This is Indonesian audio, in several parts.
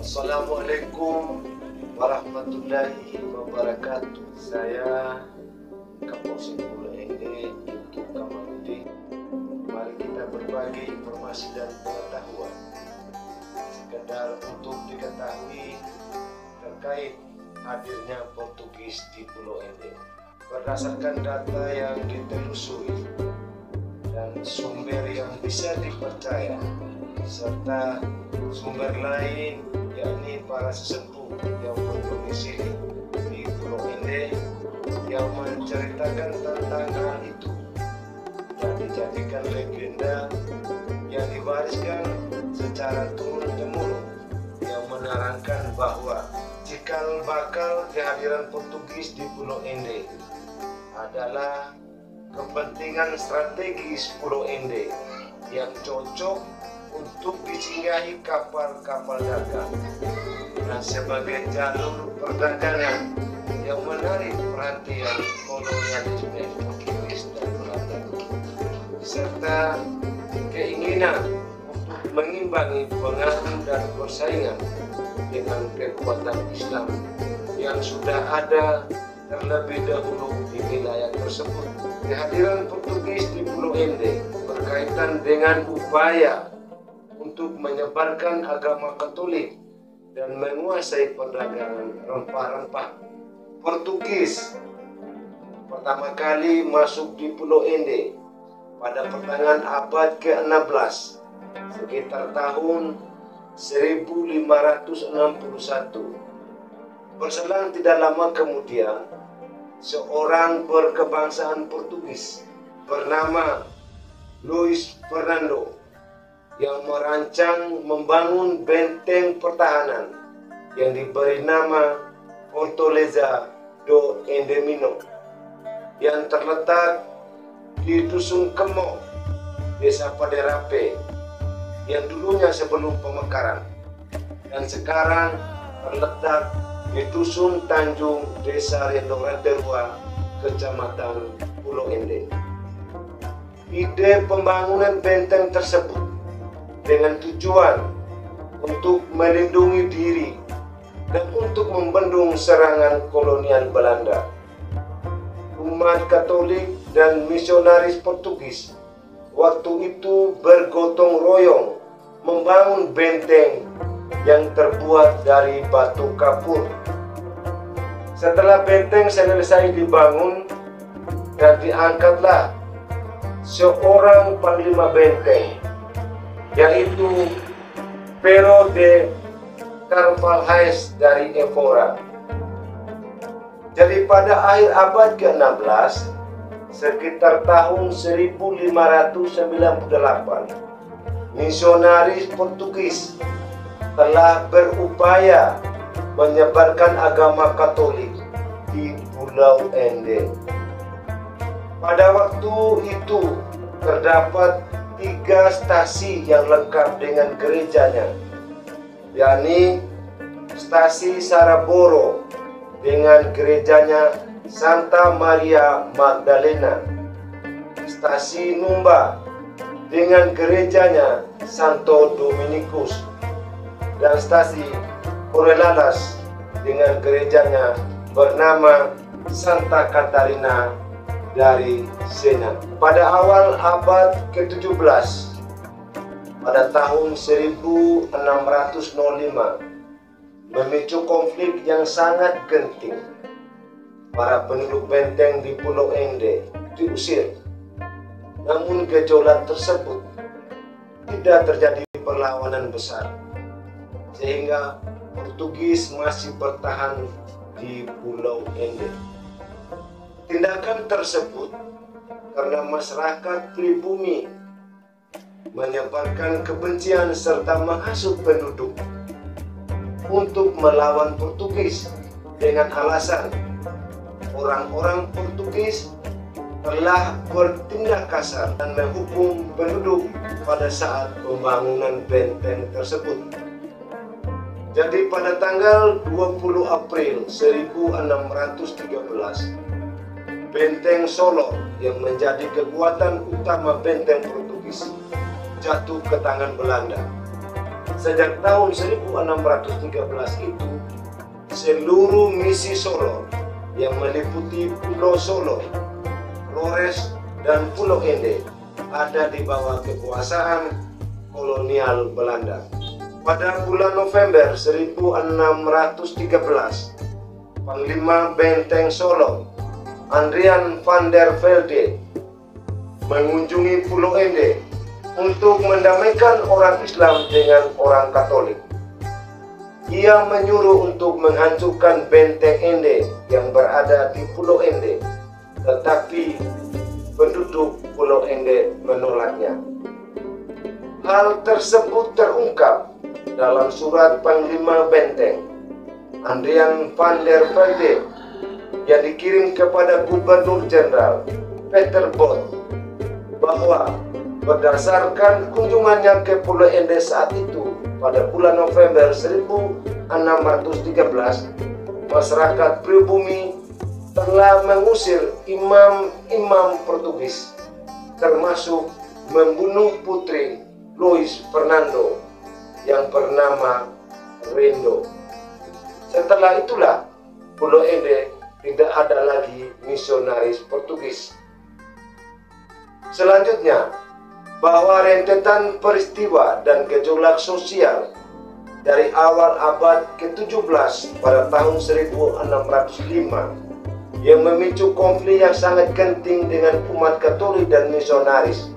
Assalamualaikum warahmatullahi wabarakatuh. Saya Kapolsek Pulau Ende untuk Kamarudin. Mari kita berbagi informasi dan pengetahuan sekedar untuk diketahui terkait hadirnya Portugis di Pulau Ende. Berdasarkan data yang ditelusuri dan sumber yang bisa dipercaya serta sumber lain yakni para sesepuh yang berdomisili di Pulau Ende yang menceritakan tentang hal itu yang dijadikan legenda yang diwariskan secara turun-temurun yang menerangkan bahwa cikal bakal kehadiran Portugis di Pulau Ende adalah kepentingan strategis Pulau Ende yang cocok untuk disinggahi kapal-kapal dagang dan sebagai jalur perdagangan yang menarik perhatian kolonialisme Inggris dan Belanda serta keinginan untuk mengimbangi pengaruh dan persaingan dengan kekuatan Islam yang sudah ada terlebih dahulu di wilayah tersebut. Kehadiran Portugis di Pulau Ende berkaitan dengan upaya untuk menyebarkan agama Katolik dan menguasai perdagangan rempah-rempah. Portugis pertama kali masuk di Pulau Ende pada pertengahan abad ke-16 sekitar tahun 1561. Berselang tidak lama kemudian, seorang berkebangsaan Portugis bernama Luis Fernando yang merancang membangun benteng pertahanan yang diberi nama Fortaleza do Endemino yang terletak di Dusun Kemo, Desa Paderape yang dulunya sebelum pemekaran dan sekarang terletak di Dusun Tanjung, Desa Rendoraderua, Kecamatan Pulau Ende. Ide pembangunan benteng tersebut dengan tujuan untuk melindungi diri dan untuk membendung serangan kolonial Belanda. Umat Katolik dan misionaris Portugis waktu itu bergotong royong membangun benteng yang terbuat dari batu kapur. Setelah benteng selesai dibangun dan diangkatlah seorang panglima benteng, yaitu Pero de Carvalhais dari Evora. Jadi pada akhir abad ke-16 sekitar tahun 1598 misionaris Portugis telah berupaya menyebarkan agama Katolik di Pulau Ende. Pada waktu itu terdapat 3 stasi yang lengkap dengan gerejanya, yakni stasi Saraboro dengan gerejanya Santa Maria Magdalena, stasi Numba dengan gerejanya Santo Dominikus, dan stasi Corelalas dengan gerejanya bernama Santa Catarina dari Sena. Pada awal abad ke-17 pada tahun 1605 memicu konflik yang sangat genting. Para penduduk benteng di Pulau Ende diusir. Namun gejolak tersebut tidak terjadi perlawanan besar sehingga Portugis masih bertahan di Pulau Ende. Tindakan tersebut karena masyarakat pribumi menyebarkan kebencian serta menghasut penduduk untuk melawan Portugis dengan alasan orang-orang Portugis telah bertindak kasar dan menghukum penduduk pada saat pembangunan benteng tersebut. Jadi pada tanggal 20 April 1613 Benteng Solo yang menjadi kekuatan utama benteng Portugis jatuh ke tangan Belanda Sejak tahun 1613 itu, seluruh misi Solo yang meliputi Pulau Solo, Flores, dan Pulau Ende ada di bawah kekuasaan kolonial Belanda. Pada bulan November 1613, Panglima Benteng Solo, Adrian van der Velde, mengunjungi Pulau Ende untuk mendamaikan orang Islam dengan orang Katolik. Ia menyuruh untuk menghancurkan benteng Ende yang berada di Pulau Ende, tetapi penduduk Pulau Ende menolaknya. Hal tersebut terungkap dalam surat Panglima Benteng, Adrian van der Velde, yang dikirim kepada Gubernur Jenderal Peter Bot, bahwa berdasarkan kunjungannya ke Pulau Ende saat itu pada bulan November 1613, masyarakat pribumi telah mengusir imam-imam Portugis, termasuk membunuh putri Luis Fernando yang bernama Rendo. Setelah itulah Pulau Ende tidak ada lagi misionaris Portugis. Selanjutnya, bahwa rentetan peristiwa dan gejolak sosial dari awal abad ke-17 pada tahun 1605 yang memicu konflik yang sangat genting dengan umat Katolik dan misionaris,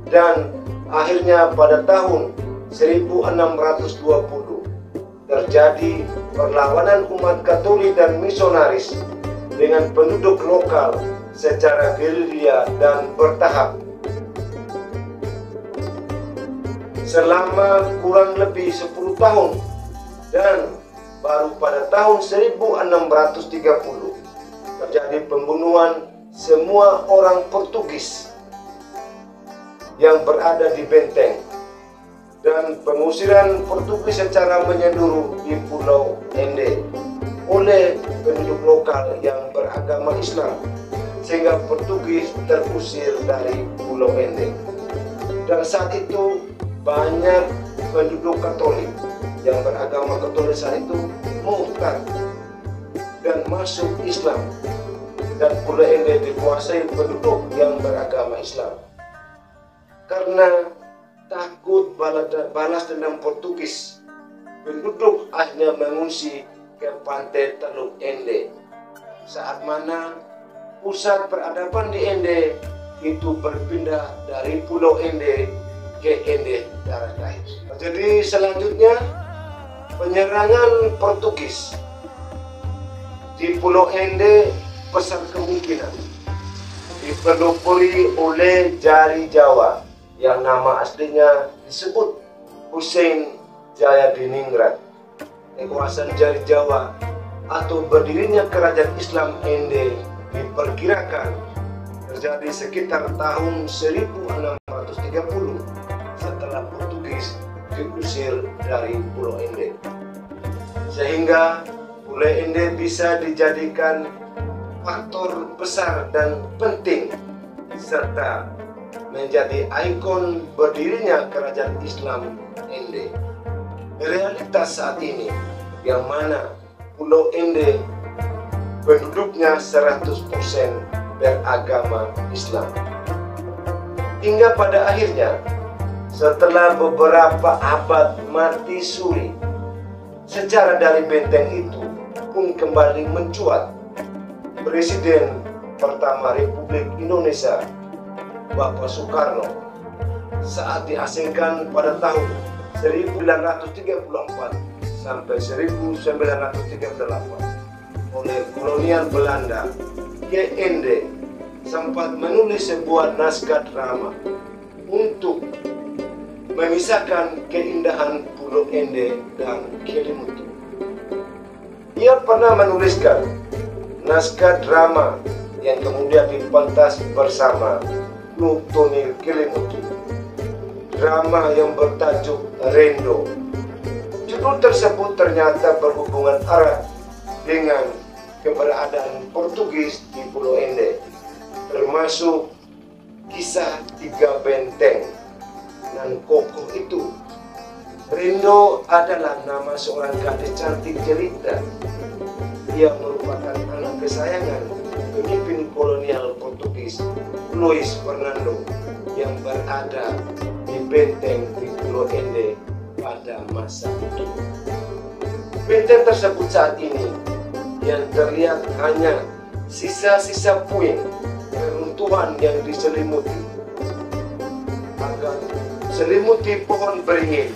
dan akhirnya pada tahun 1620 terjadi perlawanan umat Katolik dan misionaris dengan penduduk lokal secara gerilya dan bertahap. Selama kurang lebih 10 tahun, dan baru pada tahun 1630 terjadi pembunuhan semua orang Portugis yang berada di benteng dan pengusiran Portugis secara menyeluruh di Pulau Ende oleh penduduk lokal yang beragama Islam, sehingga Portugis terusir dari Pulau Ende. Dan saat itu banyak penduduk Katolik yang beragama Katolik saat itu murtad dan masuk Islam, dan Pulau Ende dikuasai penduduk yang beragama Islam. Karena takut balas dendam Portugis, penduduk akhirnya mengungsi ke pantai Teluk Ende, saat mana pusat peradaban di Ende itu berpindah dari Pulau Ende ke Ende Daratan. Jadi selanjutnya, penyerangan Portugis di Pulau Ende besar kemungkinan dipelopori oleh Jari Jawa yang nama aslinya disebut Hussein Jayadiningrat. Kekuasaan Jari Jawa atau berdirinya kerajaan Islam Ende diperkirakan terjadi sekitar tahun 1630 setelah Portugis diusir dari Pulau Ende, sehingga Pulau Ende bisa dijadikan faktor besar dan penting serta menjadi ikon berdirinya kerajaan Islam Ende. Realitas saat ini yang mana Pulau Ende penduduknya 100% beragama Islam. Hingga pada akhirnya, setelah beberapa abad mati suri, sejarah dari benteng itu pun kembali mencuat. Presiden pertama Republik Indonesia, Bapak Soekarno, saat diasingkan pada tahun 1934 sampai 1938 oleh kolonial Belanda ke Ende, sempat menulis sebuah naskah drama untuk memisahkan keindahan Pulau Ende dan Kelimutu. Ia pernah menuliskan naskah drama yang kemudian dipentas bersama Nutonil Kelimutu, drama yang bertajuk Rendo. Judul tersebut ternyata berhubungan erat dengan keberadaan Portugis di Pulau Ende, termasuk kisah tiga benteng nan kokoh itu. Rindo adalah nama seorang gadis cantik jelita. Ia merupakan anak kesayangan pemimpin kolonial Portugis Luis Fernando yang berada di benteng di Pulau Ende pada masa itu. Benteng tersebut saat ini yang terlihat hanya sisa-sisa puing reruntuhan yang diselimuti pohon beringin.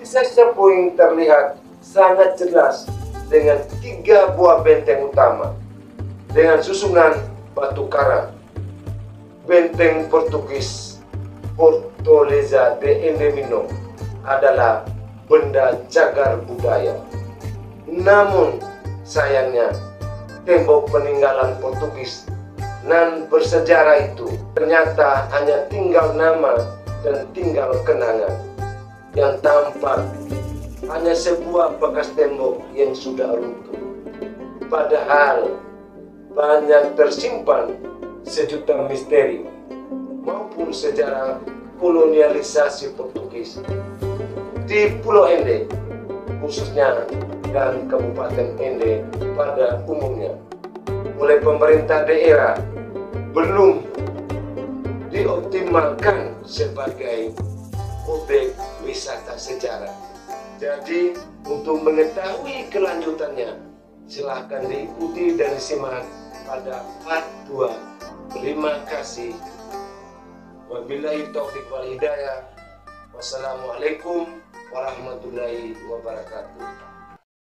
Sisa-sisa puing terlihat sangat jelas dengan 3 buah benteng utama dengan susunan batu karang. Benteng Portugis Fortaleza de Endemino adalah benda cagar budaya. Namun sayangnya tembok peninggalan Portugis nan bersejarah itu ternyata hanya tinggal nama dan tinggal kenangan. Yang tampak hanya sebuah bekas tembok yang sudah runtuh. Padahal banyak tersimpan sejuta misteri maupun sejarah kolonialisasi Portugis di Pulau Ende, khususnya dan Kabupaten Ende pada umumnya, oleh pemerintah daerah belum dioptimalkan sebagai objek wisata sejarah. Jadi untuk mengetahui kelanjutannya, silahkan diikuti dan disimak pada part 2. Terima kasih. Wabillahi taufiq wal hidayah. Wassalamualaikum warahmatullahi wabarakatuh.